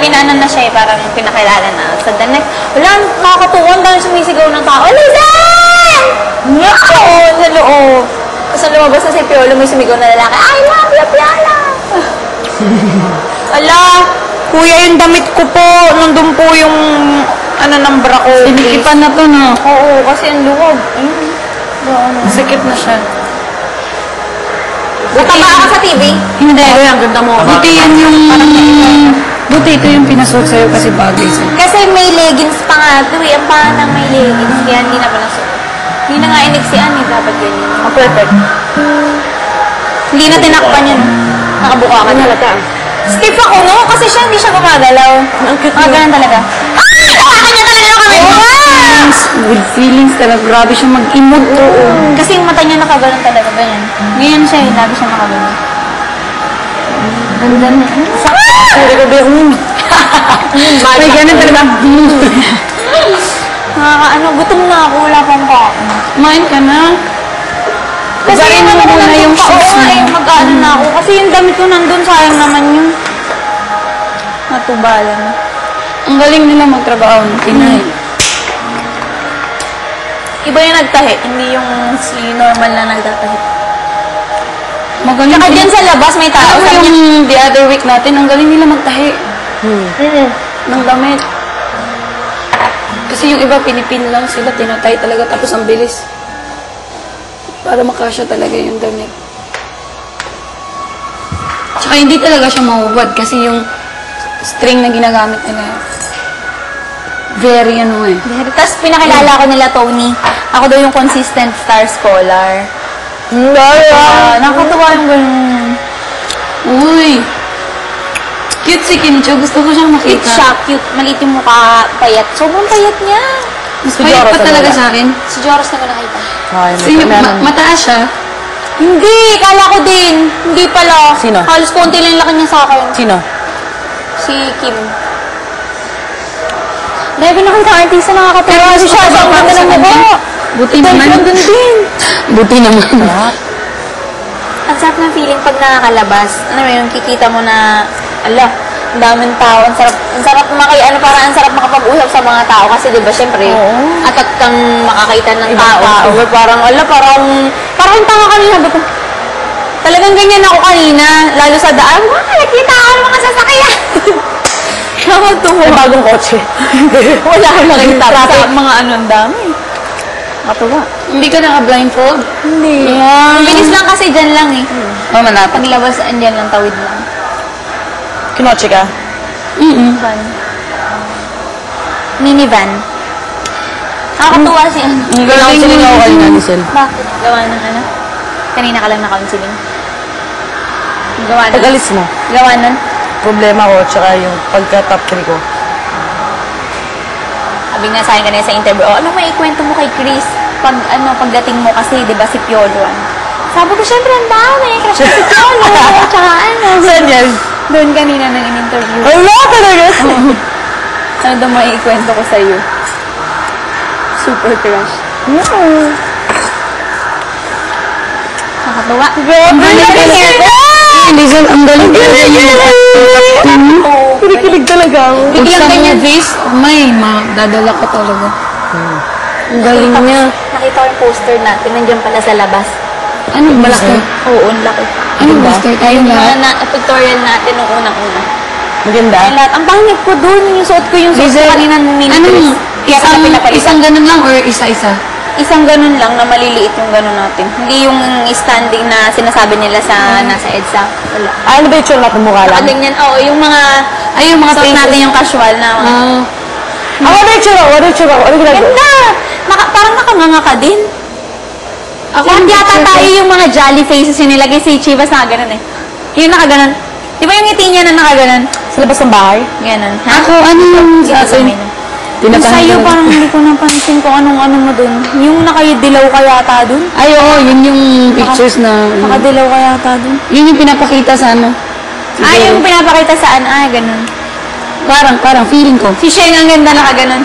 pinanan na siya eh, parang pinakilala na. So the next, wala, nakakatuon dahil sumisigaw ng tao, Lizan! No! Sa loob. Sa lumabas na si Piolo, may sumigaw na lalaki, I love you, Piolo! Ala, kuya, yung damit ko po, nandun po yung, ng bra ko. Sinikipan na to, no? Oo, kasi ang luwag. Sikip na siya. Tama ka sa TV? Hindi. Ang ganda mo. Buti yan yung... Buti ito yung pinasuot sa'yo kasi bagay sa'yo. Kasi may leggings pa nga ito eh. Ang panang may leggings. Kaya hindi na pa nasuot. Hindi na nga iniksian eh. Dapat ganyan. Oh, perfect. Hindi na tinakpan yun. Nakabuka ka na. Stiff ako, no? Kasi siya hindi siya gumagalaw. Mga ganun talaga. Ay! Hawakan niya talaga yung kamay mo! With feelings talaga. Grabe siya mag-emote to. Kasi yung mata niya nakaganon talaga. Ganyan. Ganyan siya eh. Lagi siya nakaganon. Ganda na. Sorry ko ba yung... May ganun talaga. Gutom na ako. Wala pang kain. Kumain ka na. Kasi yung muna yung shoes mo. Mag-ano na ako. Kasi yung damit ko nandun, sayang naman yung matubalan. Ang galing nila magtrabaho ng Pinay. Iba yung nagtahi, hindi yung si normal na nagtatahi. Magaling. Saka dyan sa labas may tao. Alam mo yung the other week natin, ang galing nila magtahi. Ng damit. Kasi yung iba, pinipin lang sila, tinatay talaga, tapos ang bilis. Para makasya talaga yung damit. Tsaka hindi talaga siya mahubad kasi yung string na ginagamit nila, very ano eh. Tapos pinakilala ko nila Tony. Ako daw yung consistent star scholar. Nakatuwa yung ganun. Uy! Cute si Kim Cho. Gusto ko siyang makita. Cute siya, cute. Maliit yung mukha, payat. Sobrang payat niya. Mas payat pa talaga sa akin. Si Joros na ko nakita. Kasi mataas siya. Hindi! Kala ko din. Hindi pala. Sino? Halos konti lang laki niya sa akin. Sino? Si Kim. Dahil nakita artista nakakatawa. Kasi siya, ang ganda ng mukha. Buti naman. Buti naman. Ang sarap ng feeling pag nakakalabas. Ano mo yung kikita mo na, ala, ang daming tao. Ang sarap parang ang sarap makapag-usap sa mga tao. Kasi di ba, syempre, atat kang makakita ng tao. Parang, ala, parang tanga kanina. Talagang ganyan ako kanina. Lalo sa daan, nakita ako ng mga sasakyan. Nakatuwa. May bagong kotse. Wala akong nakita. Sa mga ang dami. Matuwa. Hindi ka naka-blindfold? Hindi. Ang bilis lang kasi dyan lang eh. Oh, malapit. Paglabas, andyan lang, tawid lang. Kinotse ka? Van. Minivan. Nakakatuwa siya. Ang galing Counseling ako kanina ni Sel. Bakit? Gawa ng ano? Kanina ka lang na-counseling. Gawa nun? Pag-alis mo, Gawa nun? problema ko, tsaka yung pagka-top 3 ko. Sabi nga sa akin kanina sa interview, ano may ikwento mo kay Chris? Pagdating mo kasi, di ba, si Piolo, Sabi ko, syempre, ang dami. Crush ko si Piolo. Tsaka Saan yan? Doon kanina nang in-interview. Wala talaga! Ano daw may ikwento ko sa'yo? Super crush. Nakatuwa. Ang galing ka. Listen, ang galing ka. Kinikilig talaga ako. Bigyan ganyan face, may dadala ka talaga. Ang galing niya. Nakita ko yung poster natin. Nandiyan pala sa labas. Anong malaki? Oo, ang laki. Anong poster tayo lahat? Pictorial natin nung unang-una. Maganda. Ay, lahat. Ang pangit ko doon. Yung suot ko yung suot ko kanina ng mini-dress. Isang ganun lang or isa-isa? Isang ganun lang na maliliit yung ganun natin. Hindi yung standing na sinasabi nila sa nasa EDSA. Wala. Ano ba yung tsura natin mukha lang? Ganyan, oo. Yung mga suot natin yung casual na mga... Ano ba yung tsura ko? Ano yung tsura ko? Ano yung ginagawa? Ganda! Parang nakanganga ka din. Lahat yata tayo yung mga jolly faces yung nilagay si Chivas na nakaganon eh. Yung nakaganon. Di ba yung ngiti niya na nakaganon? Sa labas ng bahay? Ganon. Ha? Ako, ano yung Dito sa amin. Yung sa'yo parang hindi ko napansin kung anong-ano mo dun. Yung nakadilaw ka yata dun. Ay, oo, yun yung pictures na... Nakadilaw ka yata dun. Yun yung pinapakita sa ano. Yung pinapakita saan. Ganun. Parang feeling ko. Si Sheng ang ganda nakaganon.